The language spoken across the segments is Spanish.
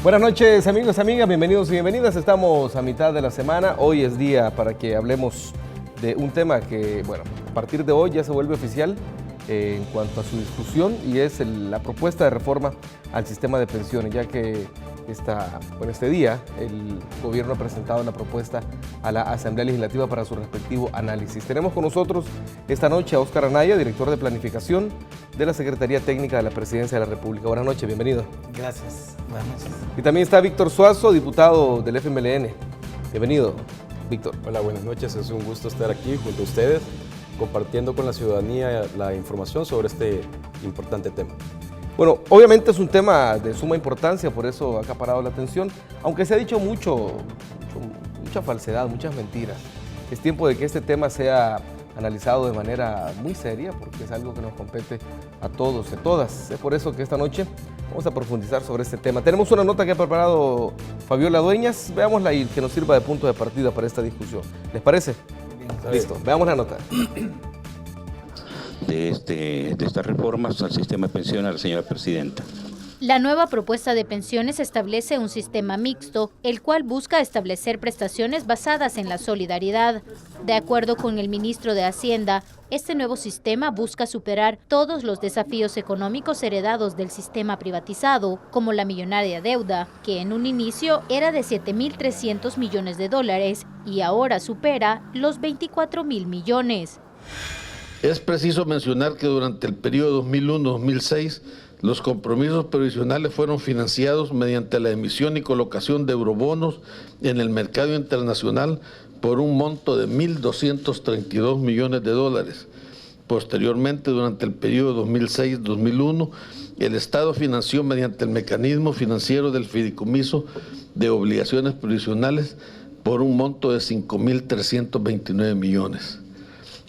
Buenas noches, amigos, amigas, bienvenidos y bienvenidas. Estamos a mitad de la semana. Hoy es día para que hablemos de un tema que, bueno, a partir de hoy ya se vuelve oficial en cuanto a su discusión, y es la propuesta de reforma al sistema de pensiones, ya que este día el gobierno ha presentado una propuesta a la Asamblea Legislativa para su respectivo análisis. Tenemos con nosotros esta noche a Óscar Anaya, director de Planificación de la Secretaría Técnica de la Presidencia de la República. Buenas noches, bienvenido. Gracias, buenas noches. Y también está Víctor Suazo, diputado del FMLN. Bienvenido, Víctor. Hola, buenas noches. Es un gusto estar aquí junto a ustedes, compartiendo con la ciudadanía la información sobre este importante tema. Bueno, obviamente es un tema de suma importancia, por eso ha acaparado la atención, aunque se ha dicho mucha falsedad, muchas mentiras. Es tiempo de que este tema sea analizado de manera muy seria, porque es algo que nos compete a todos y a todas. Es por eso que esta noche vamos a profundizar sobre este tema. Tenemos una nota que ha preparado Fabiola Dueñas, veámosla y que nos sirva de punto de partida para esta discusión. ¿Les parece? Bien, listo, veamos la nota. De estas reformas al sistema de pensiones a la señora presidenta. La nueva propuesta de pensiones establece un sistema mixto, el cual busca establecer prestaciones basadas en la solidaridad. De acuerdo con el ministro de Hacienda, este nuevo sistema busca superar todos los desafíos económicos heredados del sistema privatizado, como la millonaria deuda, que en un inicio era de 7.300 millones de dólares y ahora supera los 24.000 millones. Es preciso mencionar que durante el periodo 2001-2006, los compromisos previsionales fueron financiados mediante la emisión y colocación de eurobonos en el mercado internacional por un monto de 1.232 millones de dólares. Posteriormente, durante el periodo 2006-2001, el Estado financió mediante el mecanismo financiero del fideicomiso de obligaciones previsionales por un monto de 5.329 millones.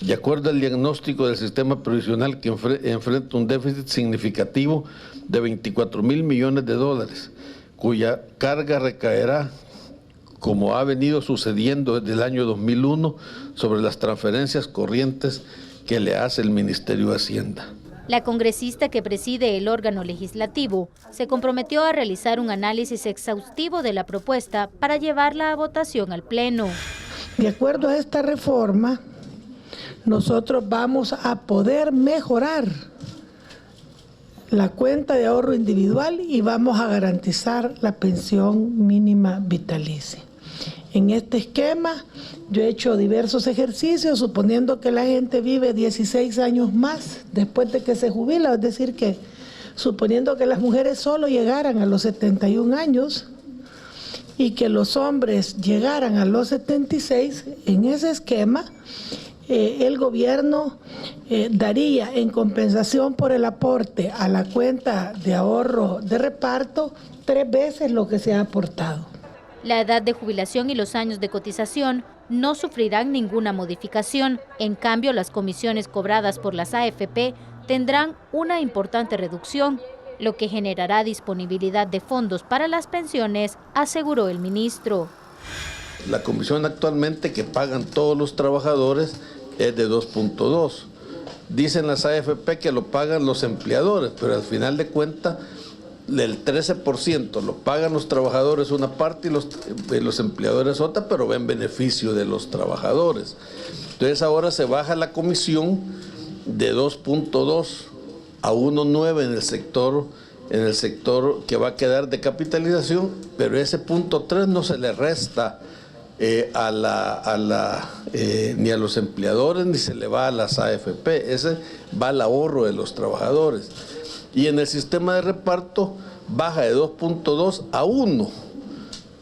De acuerdo al diagnóstico del sistema previsional, que enfrenta un déficit significativo de 24.000 millones de dólares, cuya carga recaerá, como ha venido sucediendo desde el año 2001, sobre las transferencias corrientes que le hace el Ministerio de Hacienda. La congresista que preside el órgano legislativo se comprometió a realizar un análisis exhaustivo de la propuesta para llevarla a votación al Pleno. De acuerdo a esta reforma, nosotros vamos a poder mejorar la cuenta de ahorro individual y vamos a garantizar la pensión mínima vitalicia. En este esquema yo he hecho diversos ejercicios, suponiendo que la gente vive 16 años más después de que se jubila, es decir, que suponiendo que las mujeres solo llegaran a los 71 años y que los hombres llegaran a los 76, en ese esquema el gobierno daría en compensación por el aporte a la cuenta de ahorro de reparto 3 veces lo que se ha aportado. La edad de jubilación y los años de cotización no sufrirán ninguna modificación. En cambio, las comisiones cobradas por las AFP tendrán una importante reducción, lo que generará disponibilidad de fondos para las pensiones, aseguró el ministro. La comisión actualmente que pagan todos los trabajadores es de 2.2. Dicen las AFP que lo pagan los empleadores, pero al final de cuentas el 13% lo pagan los trabajadores una parte y los empleadores otra, pero ven beneficio de los trabajadores. Entonces ahora se baja la comisión de 2.2 a 1.9 en el sector que va a quedar de capitalización, pero ese 0.3 no se le resta ni a los empleadores ni se le va a las AFP, ese va al ahorro de los trabajadores. Y en el sistema de reparto baja de 2.2 a 1.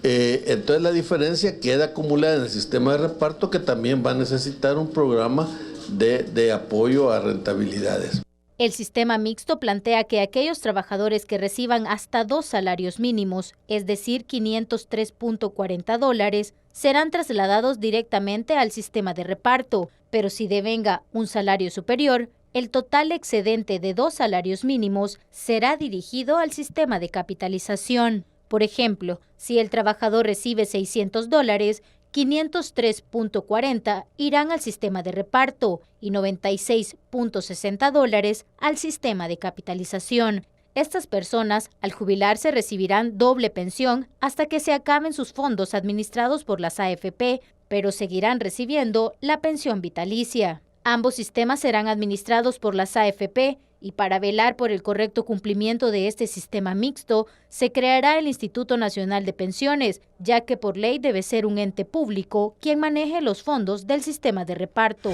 Entonces la diferencia queda acumulada en el sistema de reparto, que también va a necesitar un programa de apoyo a rentabilidades. El sistema mixto plantea que aquellos trabajadores que reciban hasta 2 salarios mínimos, es decir, 503.40 dólares, serán trasladados directamente al sistema de reparto, pero si devenga un salario superior, el total excedente de 2 salarios mínimos será dirigido al sistema de capitalización. Por ejemplo, si el trabajador recibe 600 dólares, 503.40 irán al sistema de reparto y 96.60 dólares al sistema de capitalización. Estas personas, al jubilarse, recibirán doble pensión hasta que se acaben sus fondos administrados por las AFP, pero seguirán recibiendo la pensión vitalicia. Ambos sistemas serán administrados por las AFP y para velar por el correcto cumplimiento de este sistema mixto, se creará el Instituto Nacional de Pensiones, ya que por ley debe ser un ente público quien maneje los fondos del sistema de reparto.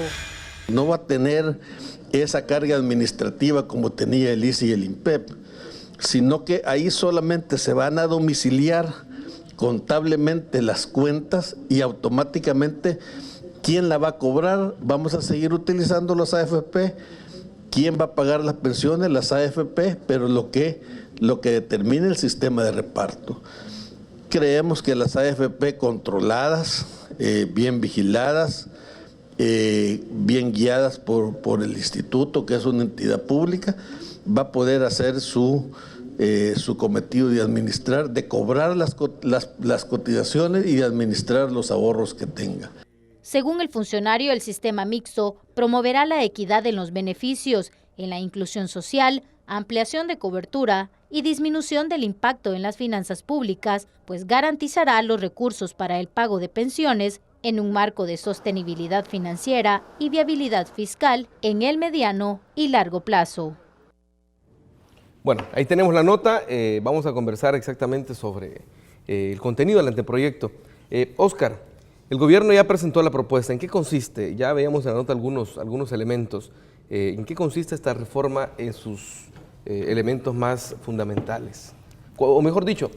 No va a tener esa carga administrativa como tenía el ISSSTE y el INPEP, sino que ahí solamente se van a domiciliar contablemente las cuentas y automáticamente quién la va a cobrar. Vamos a seguir utilizando las AFP. ¿Quién va a pagar las pensiones? Las AFP, pero lo que determine el sistema de reparto. Creemos que las AFP controladas, bien vigiladas, bien guiadas por el instituto, que es una entidad pública, va a poder hacer su cometido de administrar, de cobrar las cotizaciones y de administrar los ahorros que tenga. Según el funcionario, el sistema mixto promoverá la equidad en los beneficios, en la inclusión social, ampliación de cobertura y disminución del impacto en las finanzas públicas, pues garantizará los recursos para el pago de pensiones en un marco de sostenibilidad financiera y viabilidad fiscal en el mediano y largo plazo. Bueno, ahí tenemos la nota. Vamos a conversar exactamente sobre el contenido del anteproyecto. Oscar, el gobierno ya presentó la propuesta. ¿En qué consiste? Ya veíamos en la nota algunos elementos. ¿En qué consiste esta reforma en sus elementos más fundamentales? O mejor dicho,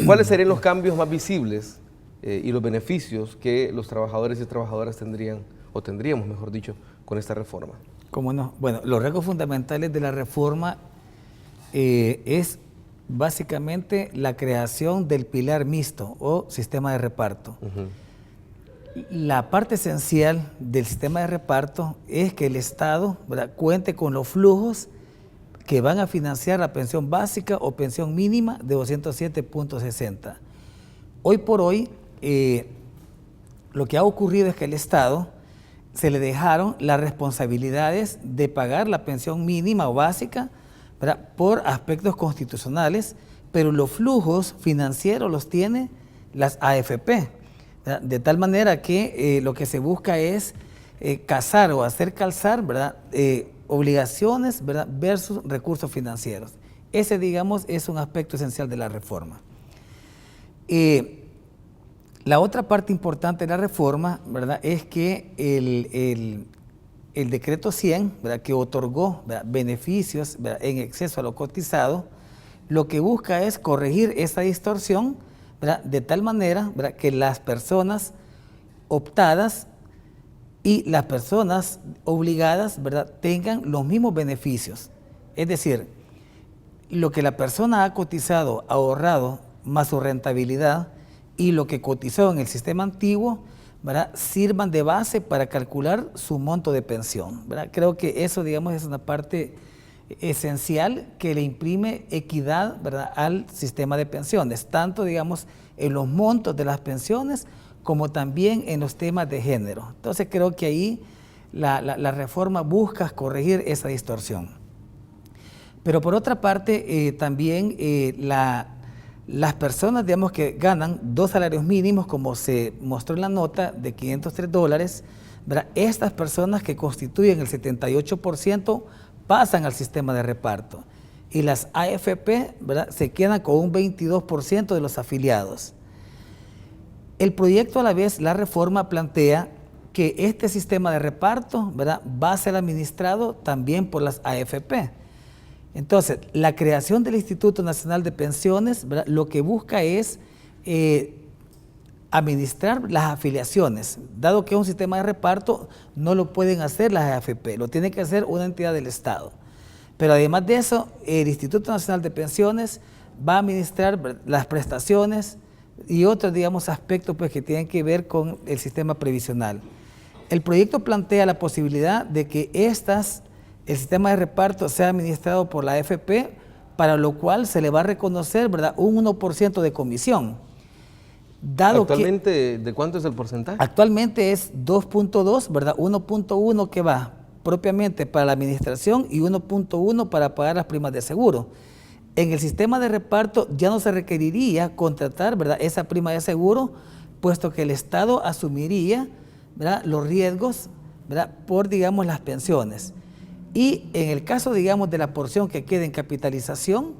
¿cuáles serían los cambios más visibles y los beneficios que los trabajadores y trabajadoras tendríamos, mejor dicho, con esta reforma? ¿Cómo no? Bueno, los rasgos fundamentales de la reforma es básicamente la creación del pilar mixto o sistema de reparto. La parte esencial del sistema de reparto es que el Estado, ¿verdad?, cuente con los flujos que van a financiar la pensión básica o pensión mínima de 207.60. Hoy por hoy, lo que ha ocurrido es que el Estado se le dejaron las responsabilidades de pagar la pensión mínima o básica, ¿verdad?, por aspectos constitucionales, pero los flujos financieros los tiene las AFP, ¿verdad?, de tal manera que lo que se busca es casar o hacer calzar, ¿verdad?, obligaciones, ¿verdad?, versus recursos financieros. Ese, digamos, es un aspecto esencial de la reforma. La otra parte importante de la reforma, ¿verdad?, es que el decreto 100, ¿verdad?, que otorgó, ¿verdad?, beneficios, ¿verdad?, en exceso a lo cotizado, lo que busca es corregir esa distorsión, ¿verdad?, de tal manera, ¿verdad?, que las personas optadas y las personas obligadas, ¿verdad?, tengan los mismos beneficios. Es decir, lo que la persona ha cotizado, ahorrado, más su rentabilidad, y lo que cotizó en el sistema antiguo, ¿verdad?, sirvan de base para calcular su monto de pensión, ¿verdad? Creo que eso, digamos, es una parte esencial que le imprime equidad, ¿verdad?, al sistema de pensiones, tanto, digamos, en los montos de las pensiones como también en los temas de género. Entonces creo que ahí la reforma busca corregir esa distorsión. Pero por otra parte, también las personas, digamos, que ganan 2 salarios mínimos, como se mostró en la nota, de $503, ¿verdad?, estas personas que constituyen el 78% pasan al sistema de reparto. Y las AFP, ¿verdad?, se quedan con un 22% de los afiliados. El proyecto, a la vez, la reforma plantea que este sistema de reparto, ¿verdad?, va a ser administrado también por las AFP. Entonces, la creación del Instituto Nacional de Pensiones, ¿verdad?, lo que busca es administrar las afiliaciones. Dado que es un sistema de reparto, no lo pueden hacer las AFP, lo tiene que hacer una entidad del Estado. Pero además de eso, el Instituto Nacional de Pensiones va a administrar las prestaciones y otros, digamos, aspectos, pues, que tienen que ver con el sistema previsional. El proyecto plantea la posibilidad de que el sistema de reparto sea administrado por la AFP, para lo cual se le va a reconocer, ¿verdad?, un 1% de comisión. ¿Actualmente de cuánto es el porcentaje? Actualmente es 2.2, ¿verdad? 1.1 que va propiamente para la administración y 1.1 para pagar las primas de seguro. En el sistema de reparto ya no se requeriría contratar, ¿verdad?, esa prima de seguro, puesto que el Estado asumiría, ¿verdad?, los riesgos, ¿verdad?, por, digamos, las pensiones. Y en el caso, digamos, de la porción que quede en capitalización,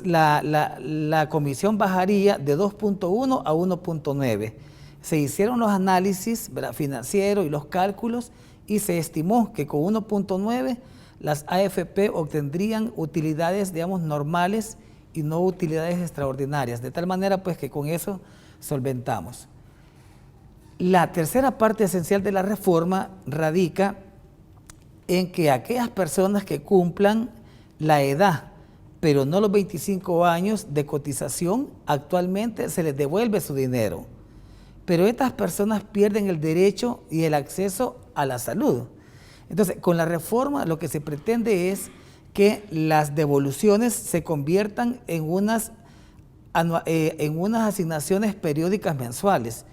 la comisión bajaría de 2.1 a 1.9. Se hicieron los análisis, ¿verdad?, financieros y los cálculos, y se estimó que con 1.9 las AFP obtendrían utilidades, digamos, normales y no utilidades extraordinarias, de tal manera pues que con eso solventamos. La tercera parte esencial de la reforma radica en que aquellas personas que cumplan la edad, pero no los 25 años de cotización, actualmente se les devuelve su dinero. Pero estas personas pierden el derecho y el acceso a la salud. Entonces, con la reforma lo que se pretende es que las devoluciones se conviertan en unas asignaciones periódicas mensuales,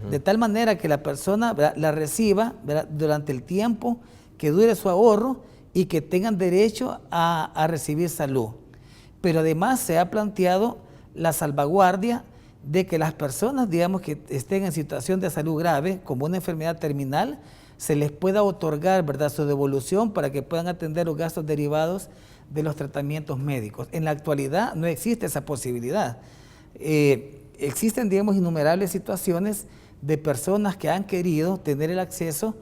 de tal manera que la persona, ¿verdad?, la reciba, ¿verdad?, durante el tiempo que dure su ahorro y que tengan derecho a recibir salud. Pero además se ha planteado la salvaguardia de que las personas, digamos, que estén en situación de salud grave, como una enfermedad terminal, se les pueda otorgar, ¿verdad?, su devolución para que puedan atender los gastos derivados de los tratamientos médicos. En la actualidad no existe esa posibilidad. Existen, digamos, innumerables situaciones de personas que han querido tener el acceso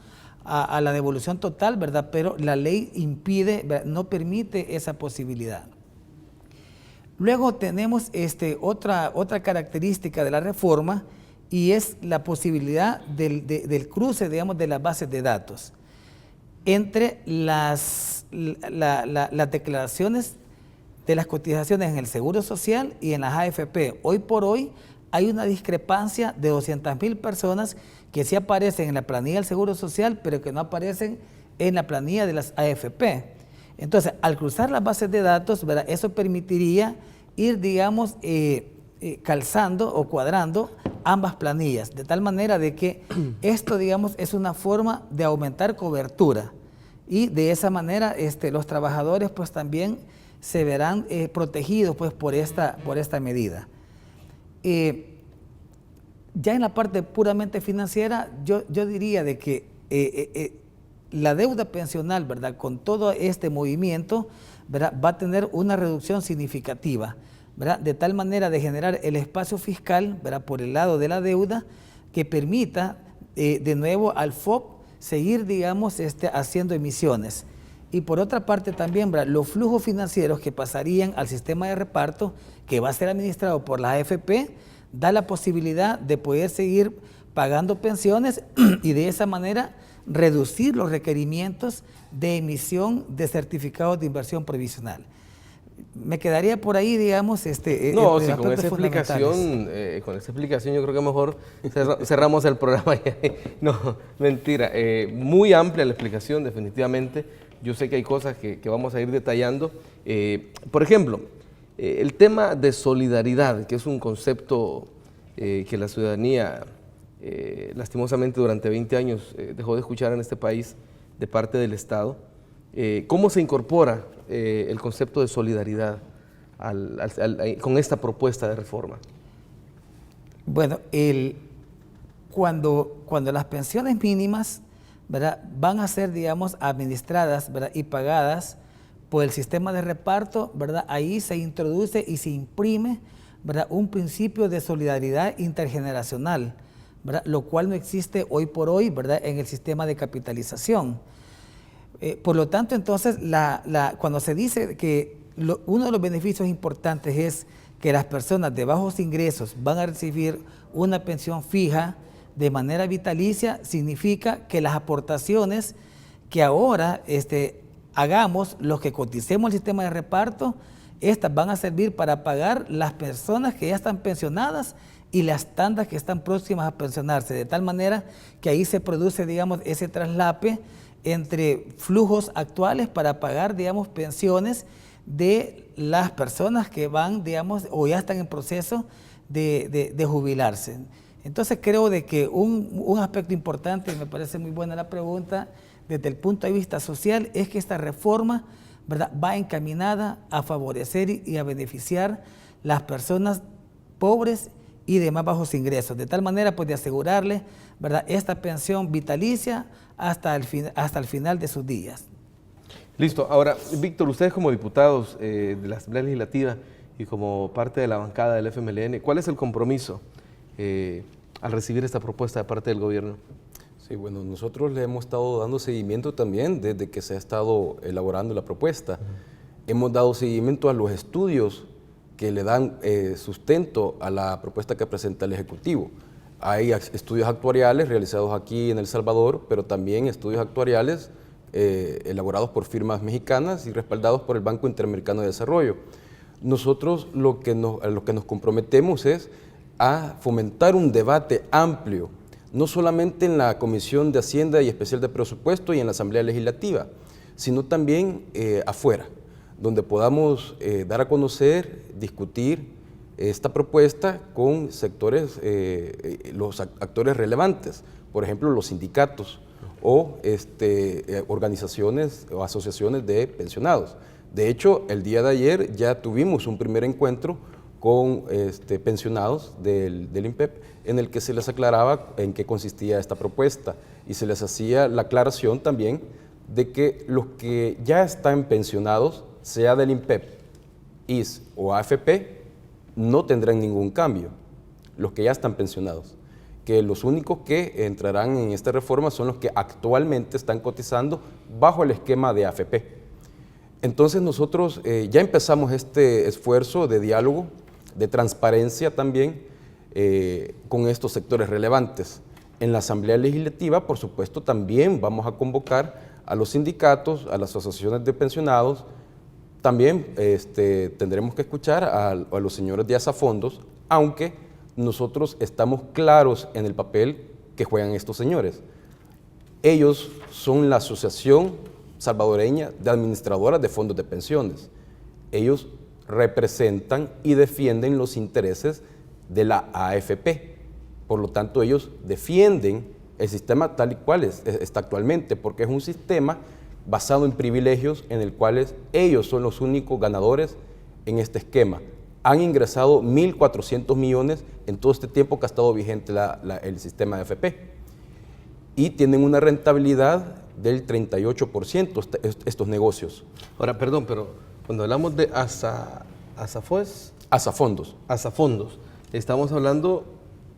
a la devolución total, ¿verdad?, pero la ley impide, ¿verdad?, no permite esa posibilidad. Luego tenemos otra característica de la reforma, y es la posibilidad del cruce, digamos, de las bases de datos entre las declaraciones de las cotizaciones en el Seguro Social y en las AFP. Hoy por hoy hay una discrepancia de 200.000 personas que sí aparecen en la planilla del Seguro Social, pero que no aparecen en la planilla de las AFP. Entonces, al cruzar las bases de datos, ¿verdad?, eso permitiría ir, digamos, calzando o cuadrando ambas planillas, de tal manera de que esto, digamos, es una forma de aumentar cobertura, y de esa manera los trabajadores pues también se verán protegidos pues por esta medida. Ya en la parte puramente financiera, yo diría de que la deuda pensional, ¿verdad?, con todo este movimiento, ¿verdad?, va a tener una reducción significativa, ¿verdad?, de tal manera de generar el espacio fiscal, ¿verdad?, por el lado de la deuda, que permita de nuevo al FOP seguir, digamos, haciendo emisiones. Y por otra parte también, ¿verdad?, los flujos financieros que pasarían al sistema de reparto, que va a ser administrado por la AFP, da la posibilidad de poder seguir pagando pensiones y de esa manera reducir los requerimientos de emisión de certificados de inversión provisional. Me quedaría por ahí, digamos, no, sí, con esa explicación yo creo que mejor cerramos el programa. No, mentira, muy amplia la explicación, definitivamente. Yo sé que hay cosas que vamos a ir detallando. Por ejemplo, el tema de solidaridad, que es un concepto que la ciudadanía, lastimosamente durante 20 años, dejó de escuchar en este país de parte del Estado. ¿Cómo se incorpora el concepto de solidaridad con esta propuesta de reforma? Bueno, cuando las pensiones mínimas, ¿verdad?, van a ser, digamos, administradas, ¿verdad?, y pagadas por el sistema de reparto, ¿verdad?, ahí se introduce y se imprime, ¿verdad?, un principio de solidaridad intergeneracional, ¿verdad?, lo cual no existe hoy por hoy, ¿verdad?, en el sistema de capitalización. Por lo tanto, entonces, cuando se dice que uno de los beneficios importantes es que las personas de bajos ingresos van a recibir una pensión fija de manera vitalicia, significa que las aportaciones que ahora hagamos, los que coticemos el sistema de reparto, estas van a servir para pagar las personas que ya están pensionadas y las tandas que están próximas a pensionarse, de tal manera que ahí se produce, digamos, ese traslape entre flujos actuales para pagar, digamos, pensiones de las personas que van, digamos, o ya están en proceso de jubilarse. Entonces creo de que un aspecto importante, y me parece muy buena la pregunta, desde el punto de vista social, es que esta reforma ¿verdad?, va encaminada a favorecer y a beneficiar las personas pobres y de más bajos ingresos, de tal manera pues de asegurarles, ¿verdad?, esta pensión vitalicia hasta el final de sus días. Listo. Ahora, Víctor, ustedes como diputados de la Asamblea Legislativa y como parte de la bancada del FMLN, ¿cuál es el compromiso al recibir esta propuesta de parte del gobierno? Sí, bueno, nosotros le hemos estado dando seguimiento también desde que se ha estado elaborando la propuesta. Hemos dado seguimiento a los estudios que le dan sustento a la propuesta que presenta el Ejecutivo. Hay estudios actuariales realizados aquí en El Salvador, pero también estudios actuariales elaborados por firmas mexicanas y respaldados por el Banco Interamericano de Desarrollo. Nosotros a lo que nos comprometemos es a fomentar un debate amplio, no solamente en la Comisión de Hacienda y Especial de Presupuesto y en la Asamblea Legislativa, sino también afuera, donde podamos dar a conocer, discutir esta propuesta con sectores, los actores relevantes, por ejemplo, los sindicatos o organizaciones o asociaciones de pensionados. De hecho, el día de ayer ya tuvimos un primer encuentro con pensionados del INPEP, en el que se les aclaraba en qué consistía esta propuesta y se les hacía la aclaración también de que los que ya están pensionados, sea del INPEP, IS o AFP, no tendrán ningún cambio, los que ya están pensionados, que los únicos que entrarán en esta reforma son los que actualmente están cotizando bajo el esquema de AFP. Entonces nosotros ya empezamos este esfuerzo de diálogo, de transparencia también con estos sectores relevantes. En la Asamblea Legislativa, por supuesto, también vamos a convocar a los sindicatos, a las asociaciones de pensionados. También tendremos que escuchar a los señores de Asafondos, aunque nosotros estamos claros en el papel que juegan estos señores. Ellos son la Asociación Salvadoreña de Administradoras de Fondos de Pensiones. Ellos representan y defienden los intereses de la AFP. Por lo tanto, ellos defienden el sistema tal y cual está actualmente, porque es un sistema basado en privilegios en el cual ellos son los únicos ganadores en este esquema. Han ingresado 1.400 millones en todo este tiempo que ha estado vigente el sistema de AFP y tienen una rentabilidad del 38% estos negocios. Ahora, perdón, pero cuando hablamos de Asafondos, estamos hablando,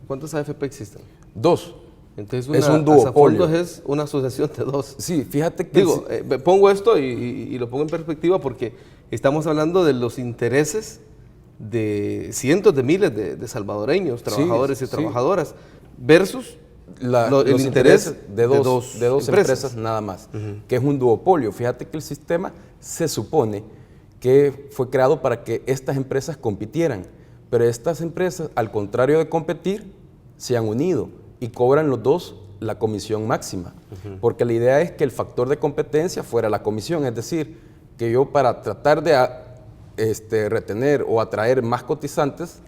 ¿cuántas AFP existen? 2. Entonces es un duopolio. Asafondos es una asociación de 2. Sí, fíjate que... Digo, pongo esto y lo pongo en perspectiva porque estamos hablando de los intereses de cientos de miles de salvadoreños, trabajadores y trabajadoras, versus el interés de dos empresas nada más, que es un duopolio. Fíjate que el sistema se supone que fue creado para que estas empresas compitieran, pero estas empresas, al contrario de competir, se han unido y cobran los dos la comisión máxima, porque la idea es que el factor de competencia fuera la comisión, es decir, que yo para tratar de retener o atraer más cotizantes,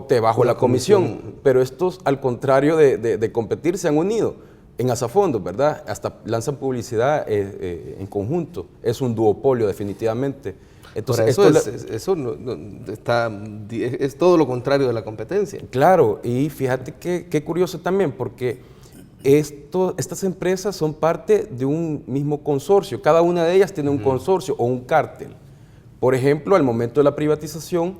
te bajo la comisión, pero estos, al contrario de competir, se han unido en Asafondos, ¿verdad? Hasta lanzan publicidad en conjunto, es un duopolio definitivamente. Entonces, eso es todo lo contrario de la competencia. Claro, y fíjate qué curioso también, porque estas empresas son parte de un mismo consorcio, cada una de ellas tiene un consorcio o un cártel. Por ejemplo, al momento de la privatización,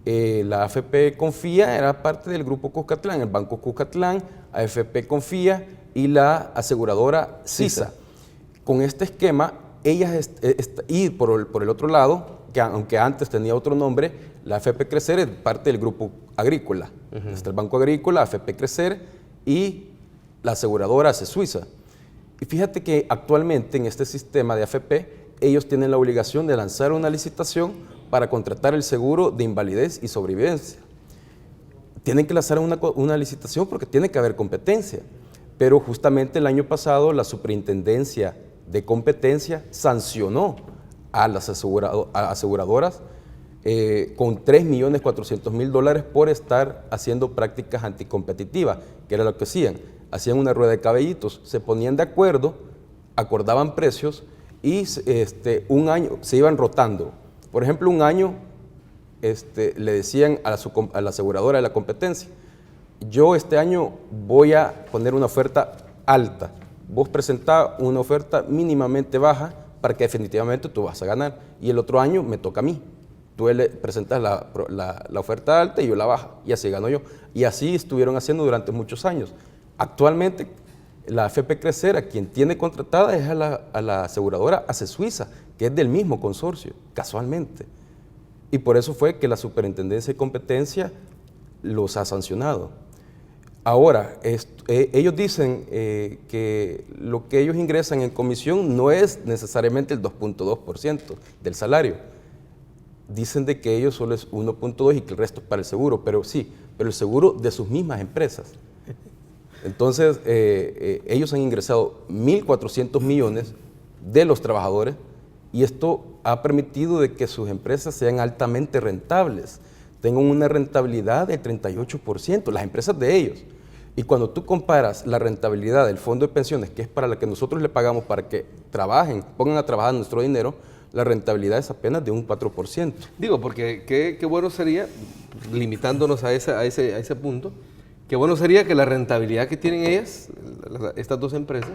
la AFP Confía era parte del grupo Cuscatlán, el Banco Cuscatlán, AFP Confía y la aseguradora CISA. Con este esquema, ellas, y por el otro lado, que aunque antes tenía otro nombre, la AFP Crecer es parte del grupo agrícola. Está el Banco Agrícola, AFP Crecer y la aseguradora Suiza. Y fíjate que actualmente en este sistema de AFP, ellos tienen la obligación de lanzar una licitación para contratar el seguro de invalidez y sobrevivencia. Tienen que lanzar una licitación porque tiene que haber competencia, pero justamente el año pasado la Superintendencia de Competencia sancionó a las aseguradoras con $3.400.000 por estar haciendo prácticas anticompetitivas, que era lo que hacían una rueda de cabellitos, se ponían de acuerdo, acordaban precios y un año se iban rotando. Por ejemplo, un año le decían a la aseguradora de la competencia, yo este año voy a poner una oferta alta, vos presentá una oferta mínimamente baja para que definitivamente tú vas a ganar, y el otro año me toca a mí. Tú le presentas la oferta alta y yo la baja, y así gano yo. Y así estuvieron haciendo durante muchos años. Actualmente, la AFP Crecer, a quien tiene contratada es a la aseguradora ACE Suiza, que es del mismo consorcio, casualmente. Y por eso fue que la Superintendencia de Competencia los ha sancionado. Ahora, ellos dicen que lo que ellos ingresan en comisión no es necesariamente el 2.2% del salario. Dicen de que ellos solo es 1.2 y que el resto es para el seguro, pero sí, pero el seguro de sus mismas empresas. Entonces, ellos han ingresado 1.400 millones de los trabajadores y esto ha permitido de que sus empresas sean altamente rentables, tengan una rentabilidad del 38%, las empresas de ellos. Y cuando tú comparas la rentabilidad del fondo de pensiones, que es para la que nosotros le pagamos para que trabajen, pongan a trabajar nuestro dinero, la rentabilidad es apenas de un 4%. Digo, porque qué bueno sería, limitándonos a ese punto, qué bueno sería que la rentabilidad que tienen ellas, estas dos empresas,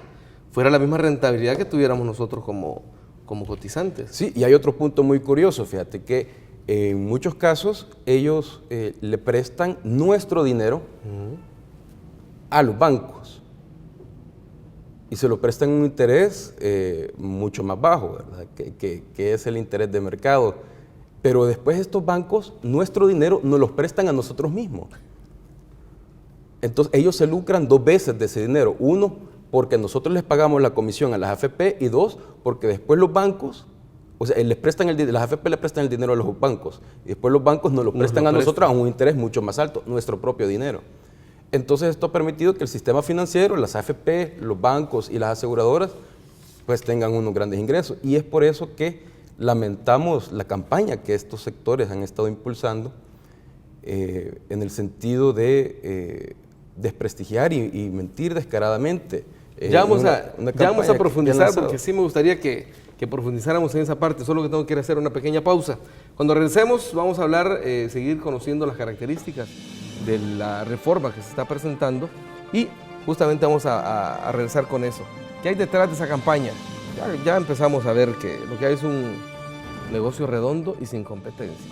fuera la misma rentabilidad que tuviéramos nosotros como cotizantes. Sí, y hay otro punto muy curioso, fíjate que en muchos casos ellos le prestan nuestro dinero a los bancos y se lo prestan un interés mucho más bajo, ¿verdad? Que es el interés de mercado. Pero después estos bancos, nuestro dinero, nos los prestan a nosotros mismos. Entonces ellos se lucran dos veces de ese dinero. Uno, porque nosotros les pagamos la comisión a las AFP, y dos, porque después los bancos, o sea, las AFP le prestan el dinero a los bancos y después los bancos nos lo prestan a nosotros a un interés mucho más alto, nuestro propio dinero. Entonces esto ha permitido que el sistema financiero, las AFP, los bancos y las aseguradoras pues tengan unos grandes ingresos, y es por eso que lamentamos la campaña que estos sectores han estado impulsando en el sentido de desprestigiar y mentir descaradamente. Ya vamos a profundizar, porque sí me gustaría que profundizáramos en esa parte, solo que tengo que ir a hacer una pequeña pausa. Cuando regresemos vamos a hablar, seguir conociendo las características de la reforma que se está presentando y justamente vamos a regresar con eso. ¿Qué hay detrás de esa campaña? Ya empezamos a ver que lo que hay es un negocio redondo y sin competencia.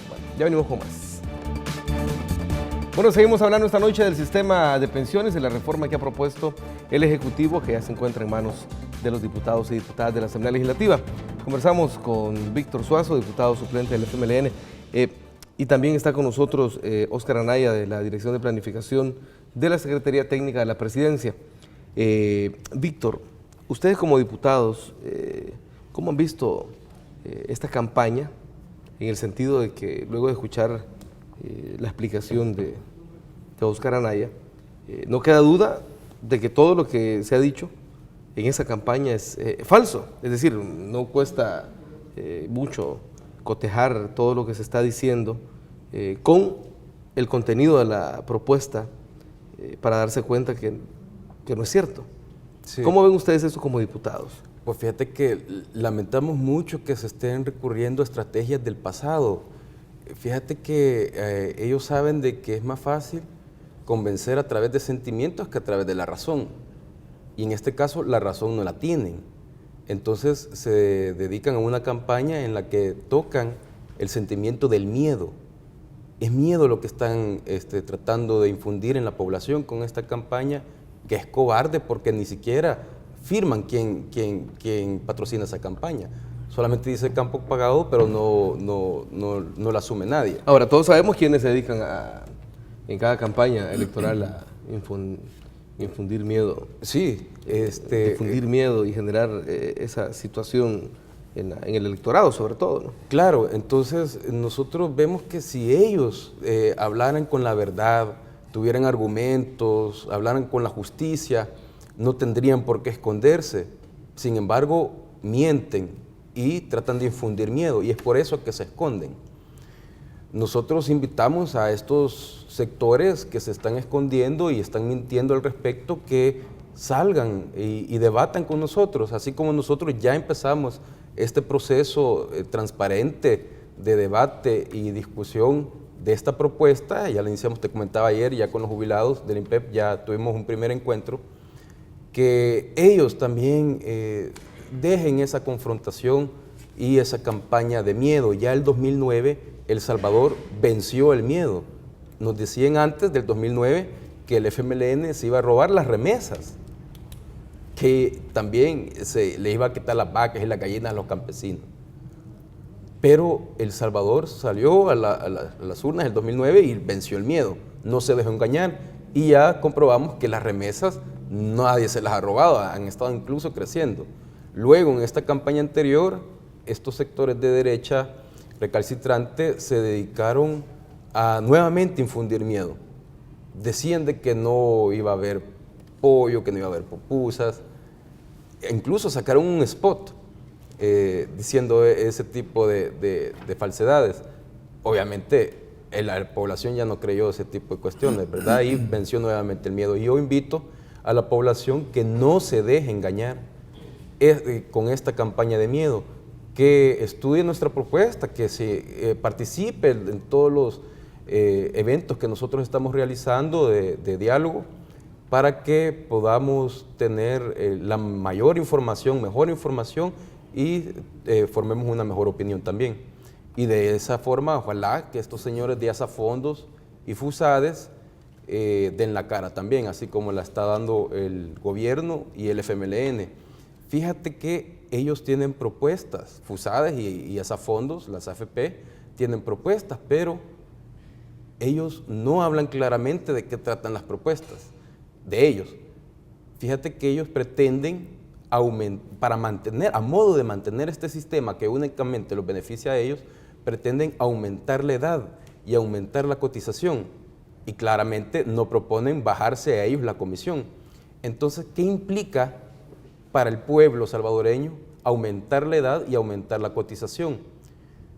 Bueno, ya venimos con más. Bueno, seguimos hablando esta noche del sistema de pensiones y la reforma que ha propuesto el Ejecutivo, que ya se encuentra en manos de los diputados y diputadas de la Asamblea Legislativa. Conversamos con Víctor Suazo, diputado suplente del FMLN, y también está con nosotros Óscar Anaya, de la Dirección de Planificación de la Secretaría Técnica de la Presidencia. Víctor, ustedes como diputados, ¿cómo han visto esta campaña en el sentido de que luego de escuchar la explicación de Óscar Anaya, no queda duda de que todo lo que se ha dicho en esa campaña es falso? Es decir, no cuesta mucho cotejar todo lo que se está diciendo con el contenido de la propuesta para darse cuenta que no es cierto. Sí. ¿Cómo ven ustedes eso como diputados? Pues fíjate que lamentamos mucho que se estén recurriendo a estrategias del pasado. Fíjate que ellos saben de que es más fácil convencer a través de sentimientos que a través de la razón. Y en este caso la razón no la tienen. Entonces se dedican a una campaña en la que tocan el sentimiento del miedo. Es miedo lo que están tratando de infundir en la población con esta campaña, que es cobarde porque ni siquiera firman quién patrocina esa campaña. Solamente dice campo pagado, pero no la asume nadie. Ahora, todos sabemos quiénes se dedican en cada campaña electoral a infundir miedo. Sí. Difundir miedo y generar esa situación en el electorado, sobre todo, ¿no? Claro, entonces nosotros vemos que si ellos hablaran con la verdad, tuvieran argumentos, hablaran con la justicia, no tendrían por qué esconderse. Sin embargo, mienten y tratan de infundir miedo, y es por eso que se esconden. Nosotros invitamos a estos sectores que se están escondiendo y están mintiendo al respecto que salgan y debatan con nosotros, así como nosotros ya empezamos este proceso transparente de debate y discusión de esta propuesta. Ya la iniciamos, te comentaba ayer, ya con los jubilados del INPEP, ya tuvimos un primer encuentro, que ellos también dejen esa confrontación y esa campaña de miedo. Ya el 2009, El Salvador venció el miedo. Nos decían antes del 2009 que el FMLN se iba a robar las remesas, que también se le iba a quitar las vacas y las gallinas a los campesinos. Pero El Salvador salió a las urnas del 2009 y venció el miedo, no se dejó engañar, y ya comprobamos que las remesas nadie se las ha robado, han estado incluso creciendo. Luego, en esta campaña anterior, estos sectores de derecha recalcitrante se dedicaron a nuevamente infundir miedo. Decían de que no iba a haber pollo, que no iba a haber pupusas, e incluso sacaron un spot diciendo ese tipo de falsedades. Obviamente la población ya no creyó ese tipo de cuestiones, ¿verdad? Y venció nuevamente el miedo. Y yo invito a la población que no se deje engañar con esta campaña de miedo, que estudie nuestra propuesta, que se participe en todos los eventos que nosotros estamos realizando de diálogo, para que podamos tener la mayor información, mejor información, y formemos una mejor opinión también. Y de esa forma, ojalá que estos señores de Asafondos y FUSADES den la cara también, así como la está dando el gobierno y el FMLN. Fíjate que ellos tienen propuestas, FUSADES y Asafondos, las AFP, tienen propuestas, pero ellos no hablan claramente de qué tratan las propuestas de ellos. Fíjate que ellos pretenden para mantener, a modo de mantener este sistema que únicamente los beneficia a ellos, pretenden aumentar la edad y aumentar la cotización, y claramente no proponen bajarse a ellos la comisión. Entonces, ¿qué implica para el pueblo salvadoreño aumentar la edad y aumentar la cotización?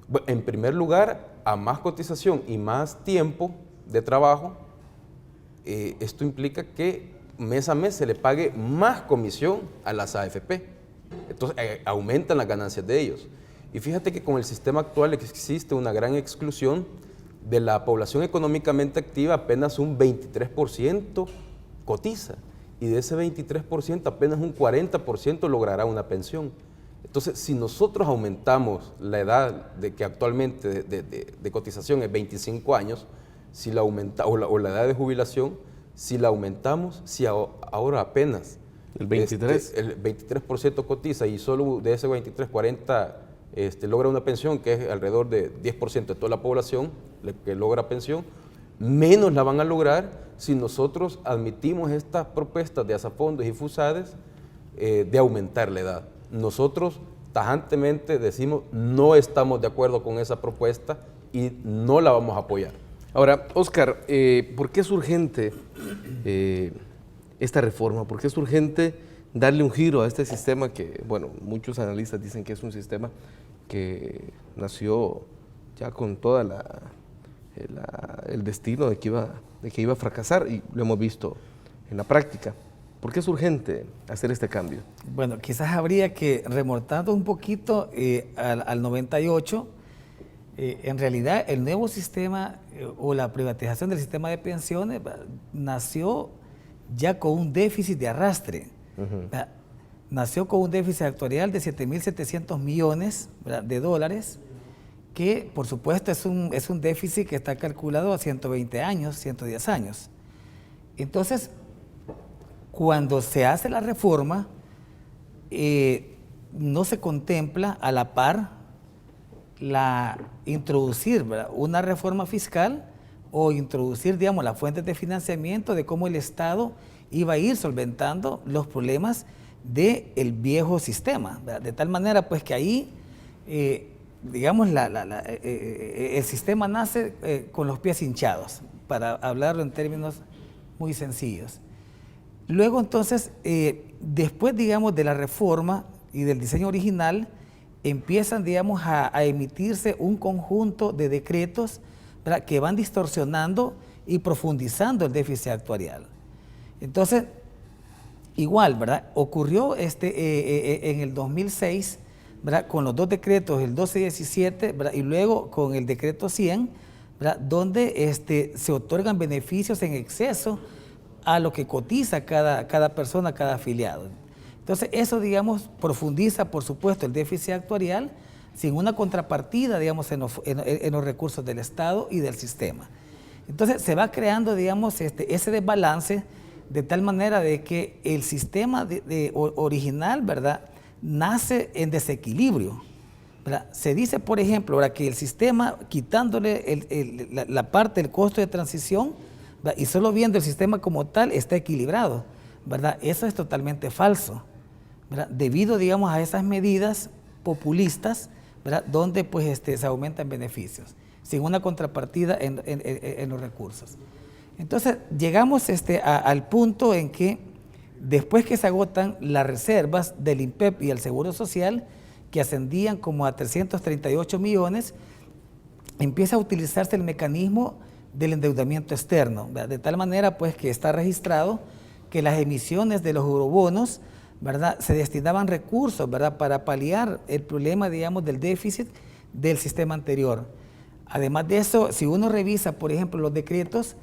Bueno, en primer lugar, a más cotización y más tiempo de trabajo, esto implica que mes a mes se le pague más comisión a las AFP. Entonces aumentan las ganancias de ellos. Y fíjate que con el sistema actual existe una gran exclusión de la población económicamente activa. Apenas un 23% cotiza, y de ese 23% apenas un 40% logrará una pensión. Entonces, si nosotros aumentamos la edad de que actualmente de cotización es 25 años, si la aumenta, o la edad de jubilación, si la aumentamos, si ahora apenas el 23%, el 23% cotiza, y solo de ese 23, 40 logra una pensión, que es alrededor de 10% de toda la población que logra pensión, menos la van a lograr si nosotros admitimos estas propuestas de Asafondos y FUSADES de aumentar la edad. Nosotros tajantemente decimos no estamos de acuerdo con esa propuesta y no la vamos a apoyar. Ahora, Óscar, ¿por qué es urgente esta reforma? ¿Por qué es urgente darle un giro a este sistema que, bueno, muchos analistas dicen que es un sistema que nació ya con toda el destino de que iba a fracasar, y lo hemos visto en la práctica? ¿Por qué es urgente hacer este cambio? Bueno, quizás habría que, remontando un poquito al 98, en realidad el nuevo sistema o la privatización del sistema de pensiones nació ya con un déficit de arrastre. Nació con un déficit actuarial de 7.700 millones de dólares, que por supuesto es un déficit que está calculado a 120 años, 110 años. Entonces, cuando se hace la reforma, no se contempla a la par introducir, ¿verdad?, una reforma fiscal, o introducir, digamos, las fuentes de financiamiento de cómo el Estado iba a ir solventando los problemas del viejo sistema, ¿verdad? De tal manera pues que ahí, digamos, el sistema nace con los pies hinchados, para hablarlo en términos muy sencillos. Luego entonces, después, digamos, de la reforma y del diseño original, empiezan, digamos, a emitirse un conjunto de decretos, ¿verdad?, que van distorsionando y profundizando el déficit actuarial. Entonces, igual, ¿verdad? Ocurrió en el 2006, ¿verdad? Con los dos decretos, el 1217, ¿verdad? Y luego con el decreto 100, ¿verdad? Donde se otorgan beneficios en exceso a lo que cotiza cada persona, cada afiliado. Entonces, eso, digamos, profundiza, por supuesto, el déficit actuarial sin una contrapartida, digamos, en los recursos del Estado y del sistema. Entonces, se va creando, digamos, ese desbalance de tal manera de que el sistema original, ¿verdad?, nace en desequilibrio, ¿verdad? Se dice, por ejemplo, ¿verdad?, que el sistema, quitándole la parte del costo de transición, ¿verdad?, y solo viendo el sistema como tal, está equilibrado, ¿verdad? Eso es totalmente falso, ¿verdad? Debido, digamos, a esas medidas populistas, ¿verdad?, donde pues se aumentan beneficios, sin una contrapartida en los recursos. Entonces, llegamos al punto en que después que se agotan las reservas del INPEP y el Seguro Social, que ascendían como a 338 millones, empieza a utilizarse el mecanismo del endeudamiento externo, ¿verdad? De tal manera pues que está registrado que las emisiones de los eurobonos, ¿verdad?, se destinaban recursos, ¿verdad?, para paliar el problema, digamos, del déficit del sistema anterior. Además de eso, si uno revisa, por ejemplo, los decretos,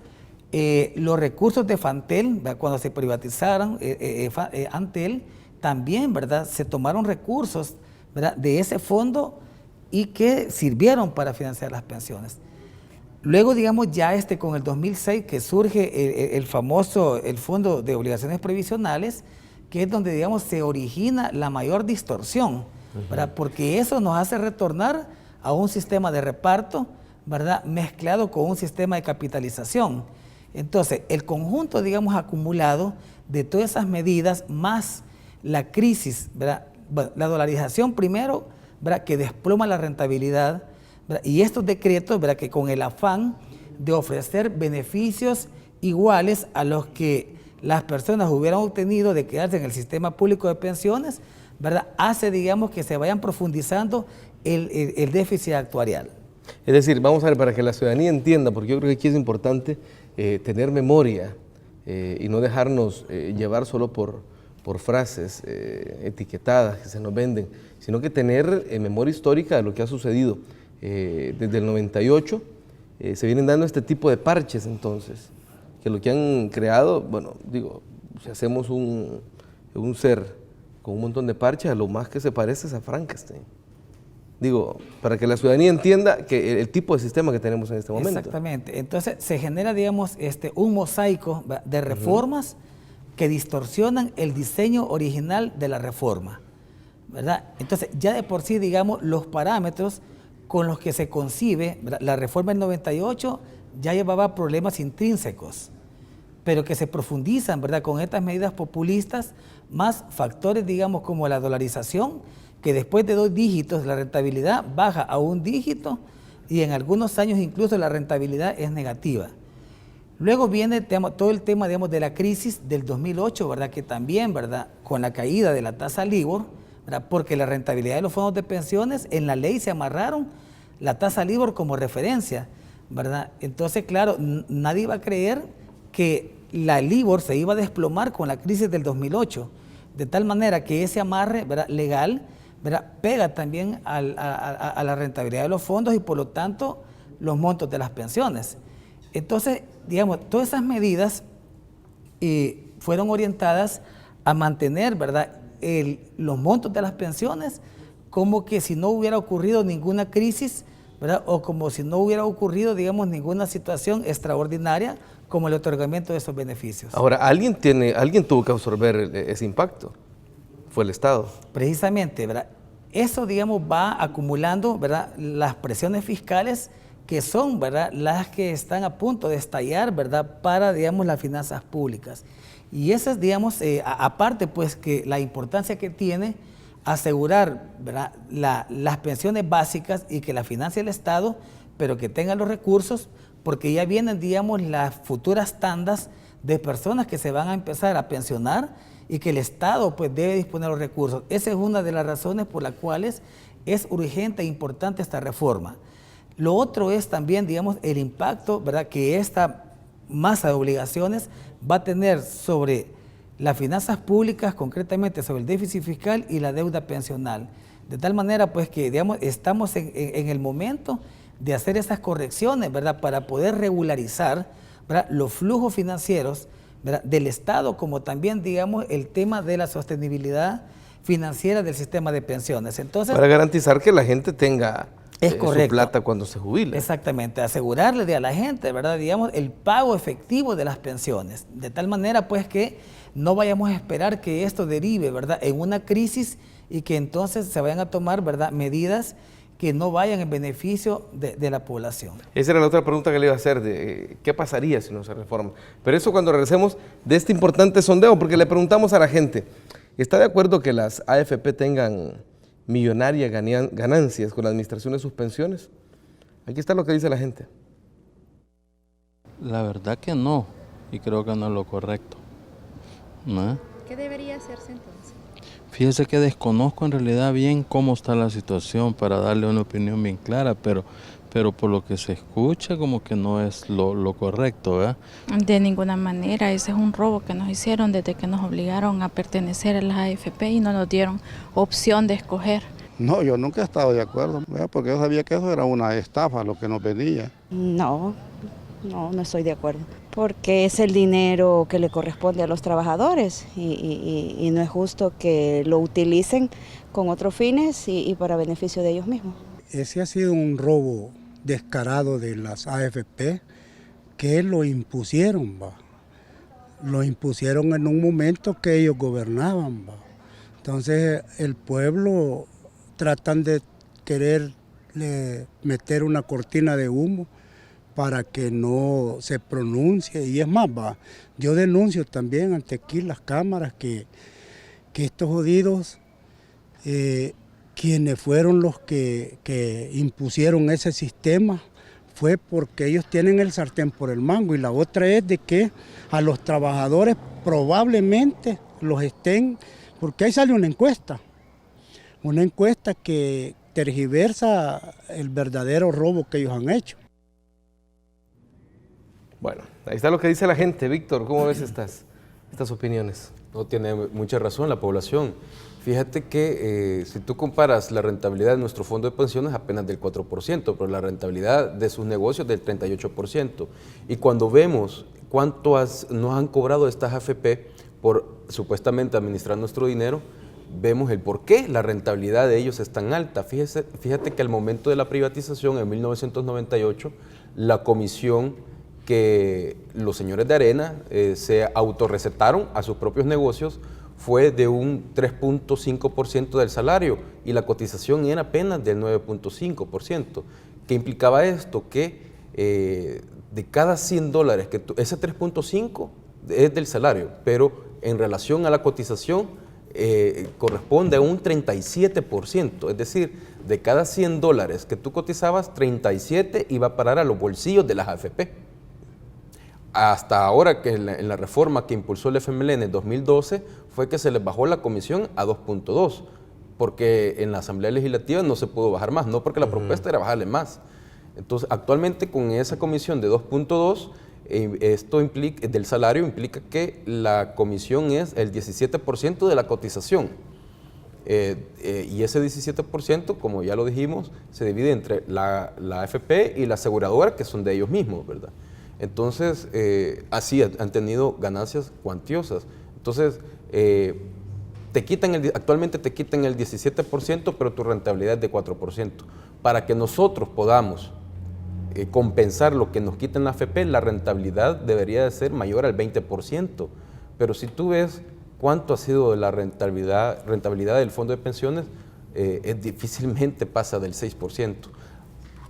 los recursos de Fantel, ¿verdad?, cuando se privatizaron Antel, también, ¿verdad?, se tomaron recursos, ¿verdad?, de ese fondo y que sirvieron para financiar las pensiones. Luego, digamos, ya con el 2006 que surge el Fondo de Obligaciones Previsionales, que es donde, digamos, se origina la mayor distorsión, ¿verdad?, porque eso nos hace retornar a un sistema de reparto, ¿verdad?, mezclado con un sistema de capitalización. Entonces, el conjunto, digamos, acumulado de todas esas medidas, más la crisis, ¿verdad?, bueno, la dolarización primero, ¿verdad?, que desploma la rentabilidad, ¿verdad?, y estos decretos, ¿verdad?, que con el afán de ofrecer beneficios iguales a los que las personas hubieran obtenido de quedarse en el sistema público de pensiones, ¿verdad?, hace, digamos, que se vayan profundizando el déficit actuarial. Es decir, vamos a ver, para que la ciudadanía entienda, porque yo creo que aquí es importante tener memoria y no dejarnos llevar solo por frases etiquetadas que se nos venden, sino que tener memoria histórica de lo que ha sucedido. Desde el 98 se vienen dando este tipo de parches, entonces, que lo que han creado, bueno, digo, si hacemos un ser con un montón de parches, a lo más que se parece es a Frankenstein. Digo, para que la ciudadanía entienda que el tipo de sistema que tenemos en este momento. Exactamente. Entonces se genera, digamos, un mosaico de reformas que distorsionan el diseño original de la reforma, ¿verdad? Entonces ya de por sí, digamos, los parámetros con los que se concibe, ¿verdad?, la reforma del 98 ya llevaba problemas intrínsecos, pero que se profundizan, ¿verdad?, con estas medidas populistas, más factores, digamos, como la dolarización, que después de 2 dígitos la rentabilidad baja a 1 dígito y en algunos años incluso la rentabilidad es negativa. Luego viene todo el tema, digamos, de la crisis del 2008, ¿verdad?, que también, ¿verdad?, con la caída de la tasa LIBOR, ¿verdad?, porque la rentabilidad de los fondos de pensiones en la ley se amarraron la tasa LIBOR como referencia, ¿verdad? Entonces, claro, nadie iba a creer que la LIBOR se iba a desplomar con la crisis del 2008, de tal manera que ese amarre, ¿verdad?, legal, ¿verdad?, pega también a la rentabilidad de los fondos y por lo tanto los montos de las pensiones. Entonces, digamos, todas esas medidas fueron orientadas a mantener, ¿verdad?, los montos de las pensiones como que si no hubiera ocurrido ninguna crisis, ¿verdad?, o como si no hubiera ocurrido, digamos, ninguna situación extraordinaria como el otorgamiento de esos beneficios. Ahora, alguien tuvo que absorber ese impacto. Fue el Estado. Precisamente, ¿verdad? Eso, digamos, va acumulando, ¿verdad?, las presiones fiscales que son, ¿verdad?, las que están a punto de estallar, ¿verdad?, para, digamos, las finanzas públicas. Y esa es, digamos, aparte, pues, que la importancia que tiene asegurar, ¿verdad?, las pensiones básicas y que la financie el Estado, pero que tengan los recursos, porque ya vienen, digamos, las futuras tandas de personas que se van a empezar a pensionar y que el Estado pues debe disponer los recursos. Esa es una de las razones por las cuales es urgente e importante esta reforma. Lo otro es también, digamos, el impacto, ¿verdad?, que esta masa de obligaciones va a tener sobre las finanzas públicas, concretamente sobre el déficit fiscal y la deuda pensional. De tal manera pues que, digamos, estamos en el momento de hacer esas correcciones, ¿verdad?, para poder regularizar, ¿verdad?, los flujos financieros, ¿verdad?, del Estado, como también, digamos, el tema de la sostenibilidad financiera del sistema de pensiones. Entonces, para garantizar que la gente tenga su correcto. plata cuando se jubile. Exactamente, asegurarle a la gente, ¿verdad?, digamos, el pago efectivo de las pensiones, de tal manera pues que no vayamos a esperar que esto derive, ¿verdad?, en una crisis y que entonces se vayan a tomar, ¿verdad?, medidas que no vayan en beneficio de la población. Esa era la otra pregunta que le iba a hacer, de qué pasaría si no se reforma. Pero eso cuando regresemos de este importante sondeo, porque le preguntamos a la gente, ¿está de acuerdo que las AFP tengan millonarias ganancias con la administración de sus pensiones? Aquí está lo que dice la gente. La verdad que no, y creo que no es lo correcto. ¿No? ¿Qué debería hacerse entonces? Fíjese que desconozco en realidad bien cómo está la situación para darle una opinión bien clara, pero por lo que se escucha como que no es lo correcto, ¿verdad? De ninguna manera, ese es un robo que nos hicieron desde que nos obligaron a pertenecer a las AFP y no nos dieron opción de escoger. No, yo nunca he estado de acuerdo, ¿verdad?, porque yo sabía que eso era una estafa lo que nos venía. No estoy de acuerdo, porque es el dinero que le corresponde a los trabajadores y no es justo que lo utilicen con otros fines y para beneficio de ellos mismos. Ese ha sido un robo descarado de las AFP que lo impusieron, ¿va? Lo impusieron en un momento que ellos gobernaban, ¿va? Entonces el pueblo tratan de quererle meter una cortina de humo para que no se pronuncie, y es más, yo denuncio también ante aquí las cámaras que estos jodidos, quienes fueron los que impusieron ese sistema, fue porque ellos tienen el sartén por el mango, y la otra es de que a los trabajadores probablemente los estén, porque ahí sale una encuesta que tergiversa el verdadero robo que ellos han hecho. Bueno, ahí está lo que dice la gente. Víctor, ¿cómo ves estas opiniones? No, tiene mucha razón la población. Fíjate que si tú comparas la rentabilidad de nuestro fondo de pensiones apenas del 4%, pero la rentabilidad de sus negocios del 38%. Y cuando vemos cuánto nos han cobrado estas AFP por supuestamente administrar nuestro dinero, vemos el por qué la rentabilidad de ellos es tan alta. Fíjate que al momento de la privatización en 1998, la comisión que los señores de Arena se autorrecetaron a sus propios negocios fue de un 3.5% del salario y la cotización era apenas del 9.5%. ¿Qué implicaba esto? Que de cada $100 que ese 3.5 es del salario, pero en relación a la cotización corresponde a un 37%, es decir, de cada $100 que tú cotizabas, 37 iba a parar a los bolsillos de las AFP. Hasta ahora que en la reforma que impulsó el FMLN en 2012 fue que se les bajó la comisión a 2.2, porque en la Asamblea Legislativa no se pudo bajar más, no porque la propuesta era bajarle más. Entonces, actualmente con esa comisión de 2.2, esto implica, del salario implica que la comisión es el 17% de la cotización. Y ese 17%, como ya lo dijimos, se divide entre la AFP y la aseguradora, que son de ellos mismos, ¿verdad? Entonces, así han tenido ganancias cuantiosas. Entonces, actualmente te quitan el 17%, pero tu rentabilidad es de 4%. Para que nosotros podamos compensar lo que nos quitan la AFP, la rentabilidad debería de ser mayor al 20%. Pero si tú ves cuánto ha sido la rentabilidad del fondo de pensiones, difícilmente pasa del 6%.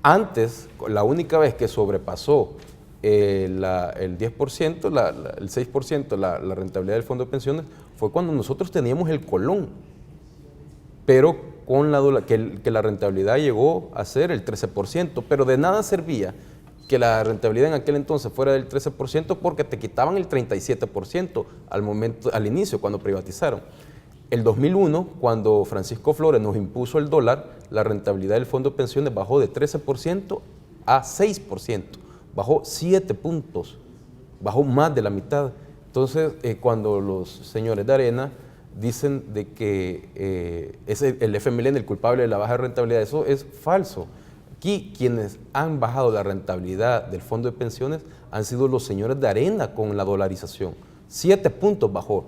Antes, la única vez que sobrepasó el 10%, el 6%, la rentabilidad del fondo de pensiones, fue cuando nosotros teníamos el colón, pero con que la rentabilidad llegó a ser el 13%, pero de nada servía que la rentabilidad en aquel entonces fuera del 13% porque te quitaban el 37% al inicio, cuando privatizaron. El 2001, cuando Francisco Flores nos impuso el dólar, la rentabilidad del fondo de pensiones bajó de 13% a 6%. Bajó 7 puntos, bajó más de la mitad. Entonces, cuando los señores de Arena dicen de que es el FMLN el culpable de la baja rentabilidad, eso es falso. Aquí quienes han bajado la rentabilidad del fondo de pensiones han sido los señores de Arena con la dolarización. 7 puntos bajó.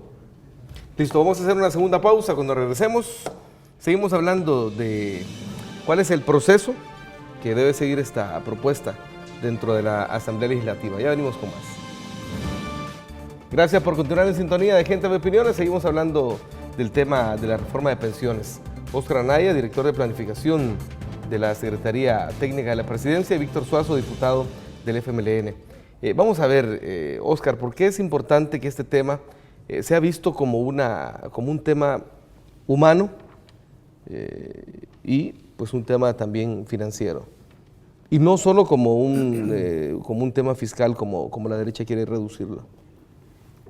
Listo, vamos a hacer una segunda pausa. Cuando regresemos, seguimos hablando de cuál es el proceso que debe seguir esta propuesta dentro de la Asamblea Legislativa. Ya venimos con más. Gracias por continuar en sintonía de Gente de Opiniones. Seguimos hablando del tema de la reforma de pensiones. Óscar Anaya, director de planificación de la Secretaría Técnica de la Presidencia, y Víctor Suazo, diputado del FMLN. Vamos a ver, Óscar, ¿por qué es importante que este tema sea visto como un tema humano y pues un tema también financiero? Y no solo como un tema fiscal como la derecha quiere reducirlo.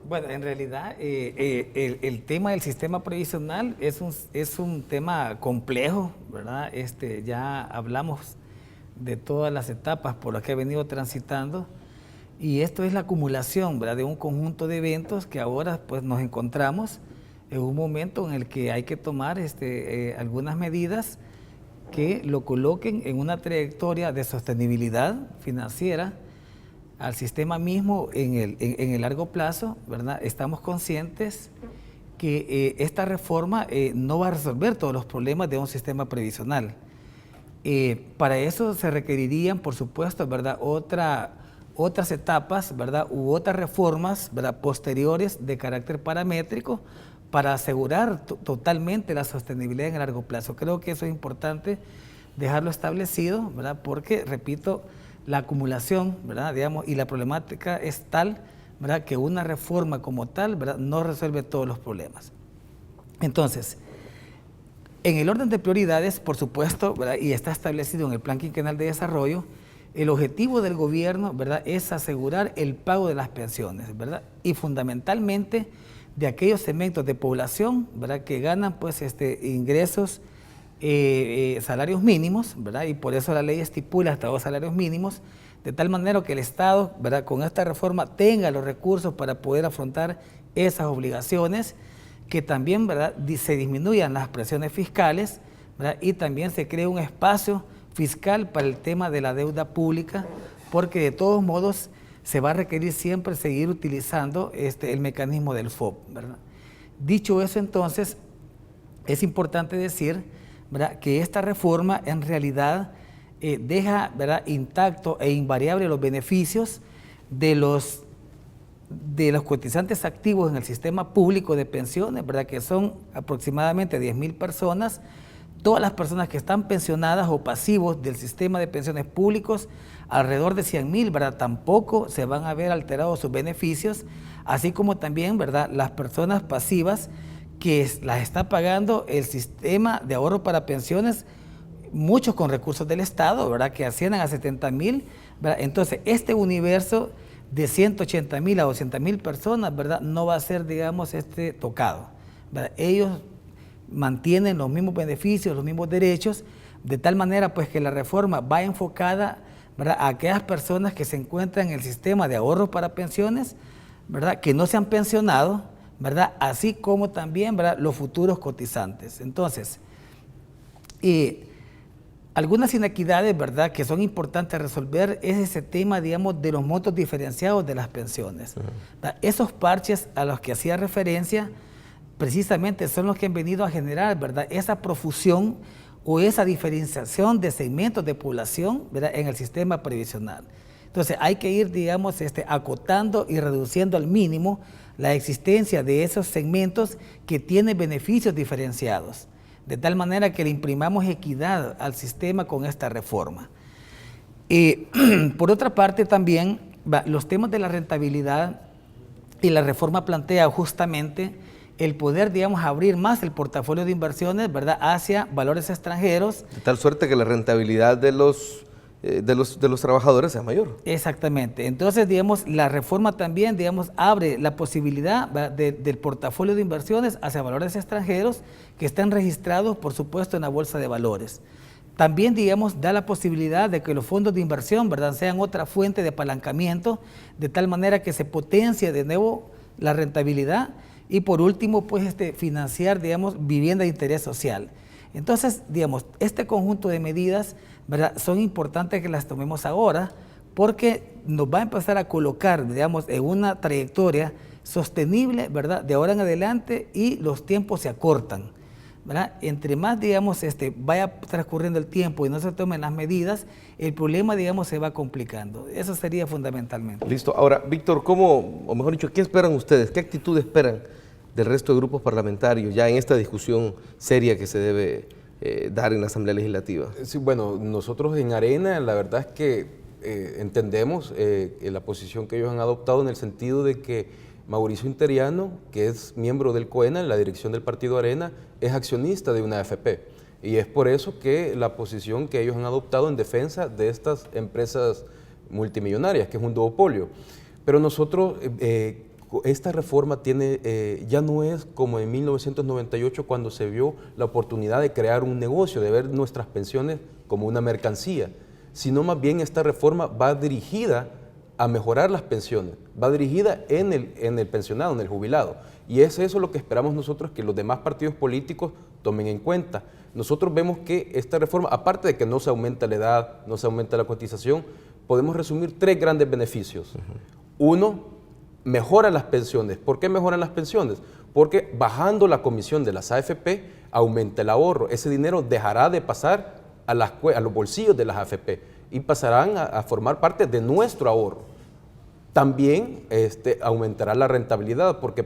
Bueno, en realidad el tema del sistema previsional es un tema complejo, ¿verdad? Ya hablamos de todas las etapas por las que ha venido transitando, y esto es la acumulación, ¿verdad?, de un conjunto de eventos que ahora pues nos encontramos en un momento en el que hay que tomar algunas medidas que lo coloquen en una trayectoria de sostenibilidad financiera al sistema mismo en el largo plazo, ¿verdad? Estamos conscientes que esta reforma no va a resolver todos los problemas de un sistema previsional. Para eso se requerirían, por supuesto, ¿verdad?, otras etapas, ¿verdad?, u otras reformas, ¿verdad?, posteriores de carácter paramétrico para asegurar totalmente la sostenibilidad en el largo plazo. Creo que eso es importante dejarlo establecido, ¿verdad?, porque, repito, la acumulación, ¿verdad?, digamos, y la problemática es tal, ¿verdad?, que una reforma como tal, ¿verdad?, no resuelve todos los problemas. Entonces, en el orden de prioridades, por supuesto, ¿verdad?, y está establecido en el Plan Quinquenal de Desarrollo, el objetivo del gobierno, ¿verdad?, es asegurar el pago de las pensiones, ¿verdad?, y fundamentalmente de aquellos segmentos de población, ¿verdad?, que ganan pues ingresos, salarios mínimos, ¿verdad?, y por eso la ley estipula hasta 2 salarios mínimos, de tal manera que el Estado, ¿verdad?, con esta reforma tenga los recursos para poder afrontar esas obligaciones, que también, ¿verdad?, se disminuyan las presiones fiscales, ¿verdad?, y también se cree un espacio fiscal para el tema de la deuda pública, porque de todos modos se va a requerir siempre seguir utilizando el mecanismo del FOB, ¿verdad? Dicho eso, entonces, es importante decir, ¿verdad?, que esta reforma en realidad deja, ¿verdad?, intacto e invariable los beneficios de los cotizantes activos en el sistema público de pensiones, ¿verdad?, que son aproximadamente 10.000 personas. Todas las personas que están pensionadas o pasivos del sistema de pensiones públicos, alrededor de 100.000, ¿verdad?, tampoco se van a ver alterados sus beneficios, así como también, ¿verdad?, las personas pasivas que las está pagando el sistema de ahorro para pensiones, muchos con recursos del Estado, ¿verdad?, que ascienden a 70.000, ¿verdad? Entonces, este universo de 180.000 a 200.000 personas, ¿verdad?, no va a ser, digamos, tocado, ¿verdad? Ellos mantienen los mismos beneficios, los mismos derechos, de tal manera pues que la reforma va enfocada, ¿verdad?, a aquellas personas que se encuentran en el sistema de ahorro para pensiones, ¿verdad?, que no se han pensionado, ¿verdad?, así como también, ¿verdad?, los futuros cotizantes. Entonces, algunas inequidades, ¿verdad?, que son importantes resolver es ese tema, digamos, de los montos diferenciados de las pensiones. Esos parches a los que hacía referencia precisamente son los que han venido a generar, ¿verdad?, esa profusión o esa diferenciación de segmentos de población, ¿verdad?, en el sistema previsional. Entonces hay que ir, digamos, acotando y reduciendo al mínimo la existencia de esos segmentos que tienen beneficios diferenciados, de tal manera que le imprimamos equidad al sistema con esta reforma. Por otra parte también, los temas de la rentabilidad y la reforma plantea justamente el poder, digamos, abrir más el portafolio de inversiones, ¿verdad?, hacia valores extranjeros. De tal suerte que la rentabilidad de los trabajadores sea mayor. Exactamente. Entonces, digamos, la reforma también, digamos, abre la posibilidad del portafolio de inversiones hacia valores extranjeros que están registrados, por supuesto, en la Bolsa de Valores. También, digamos, da la posibilidad de que los fondos de inversión, ¿verdad?, sean otra fuente de apalancamiento, de tal manera que se potencie de nuevo, la rentabilidad y por último, pues financiar, digamos, vivienda de interés social. Entonces, digamos, este conjunto de medidas, ¿verdad?, son importantes que las tomemos ahora porque nos va a empezar a colocar, digamos, en una trayectoria sostenible, ¿verdad?, de ahora en adelante, y los tiempos se acortan, ¿verdad? Entre más, digamos, vaya transcurriendo el tiempo y no se tomen las medidas, el problema, digamos, se va complicando. Eso sería fundamentalmente. Listo. Ahora, Víctor, ¿cómo, o mejor dicho, qué esperan ustedes? ¿Qué actitud esperan del resto de grupos parlamentarios ya en esta discusión seria que se debe dar en la Asamblea Legislativa? Sí, bueno, nosotros en Arena, la verdad es que entendemos la posición que ellos han adoptado en el sentido de que Mauricio Interiano, que es miembro del COENA, en la dirección del partido Arena, es accionista de una AFP. Y es por eso que la posición que ellos han adoptado en defensa de estas empresas multimillonarias, que es un duopolio. Pero nosotros, esta reforma tiene, ya no es como en 1998 cuando se vio la oportunidad de crear un negocio, de ver nuestras pensiones como una mercancía, sino más bien esta reforma va dirigida a mejorar las pensiones, va dirigida en el pensionado, en el jubilado. Y es eso lo que esperamos nosotros que los demás partidos políticos tomen en cuenta. Nosotros vemos que esta reforma, aparte de que no se aumenta la edad, no se aumenta la cotización, podemos resumir 3 grandes beneficios. Uno, mejora las pensiones. ¿Por qué mejoran las pensiones? Porque bajando la comisión de las AFP, aumenta el ahorro. Ese dinero dejará de pasar a los bolsillos de las AFP y pasarán a formar parte de nuestro ahorro. También aumentará la rentabilidad porque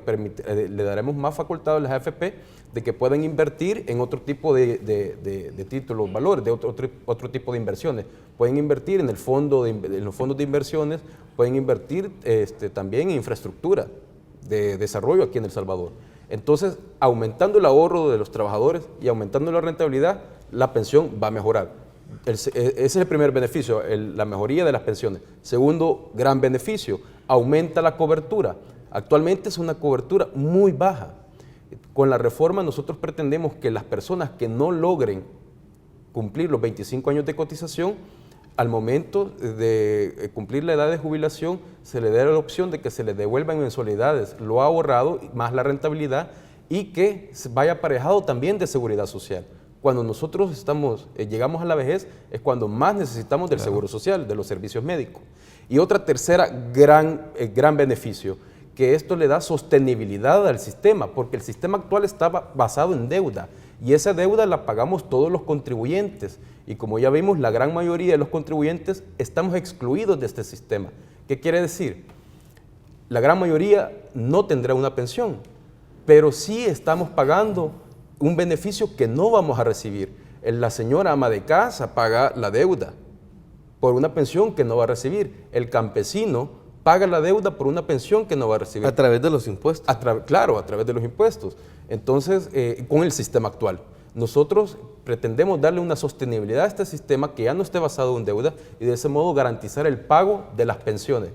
le daremos más facultades a las AFP de que puedan invertir en otro tipo de títulos, valores, de otro tipo de inversiones. Pueden invertir en los fondos de inversiones, pueden invertir también en infraestructura de desarrollo aquí en El Salvador. Entonces, aumentando el ahorro de los trabajadores y aumentando la rentabilidad, la pensión va a mejorar. Ese es el primer beneficio, la mejoría de las pensiones. Segundo gran beneficio, aumenta la cobertura. Actualmente es una cobertura muy baja. Con la reforma nosotros pretendemos que las personas que no logren cumplir los 25 años de cotización, al momento de cumplir la edad de jubilación, se le dé la opción de que se le devuelvan mensualidades lo ahorrado, más la rentabilidad, y que vaya aparejado también de seguridad social. Cuando nosotros llegamos a la vejez es cuando más necesitamos del seguro social, de los servicios médicos. Y otra tercera gran beneficio, que esto le da sostenibilidad al sistema, porque el sistema actual estaba basado en deuda y esa deuda la pagamos todos los contribuyentes. Y como ya vimos, la gran mayoría de los contribuyentes estamos excluidos de este sistema. ¿Qué quiere decir? La gran mayoría no tendrá una pensión, pero sí estamos pagando un beneficio que no vamos a recibir. La señora ama de casa paga la deuda por una pensión que no va a recibir. El campesino paga la deuda por una pensión que no va a recibir. A través de los impuestos. Claro, a través de los impuestos. Entonces, con el sistema actual. Nosotros pretendemos darle una sostenibilidad a este sistema que ya no esté basado en deuda y de ese modo garantizar el pago de las pensiones.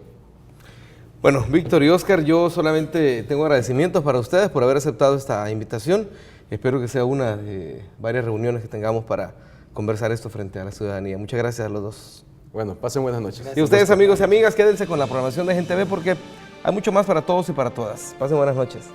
Bueno, Víctor y Oscar, yo solamente tengo agradecimientos para ustedes por haber aceptado esta invitación. Espero que sea una de varias reuniones que tengamos para conversar esto frente a la ciudadanía. Muchas gracias a los dos. Bueno, pasen buenas noches. Y ustedes, amigos y amigas, quédense con la programación de Gente TV porque hay mucho más para todos y para todas. Pasen buenas noches.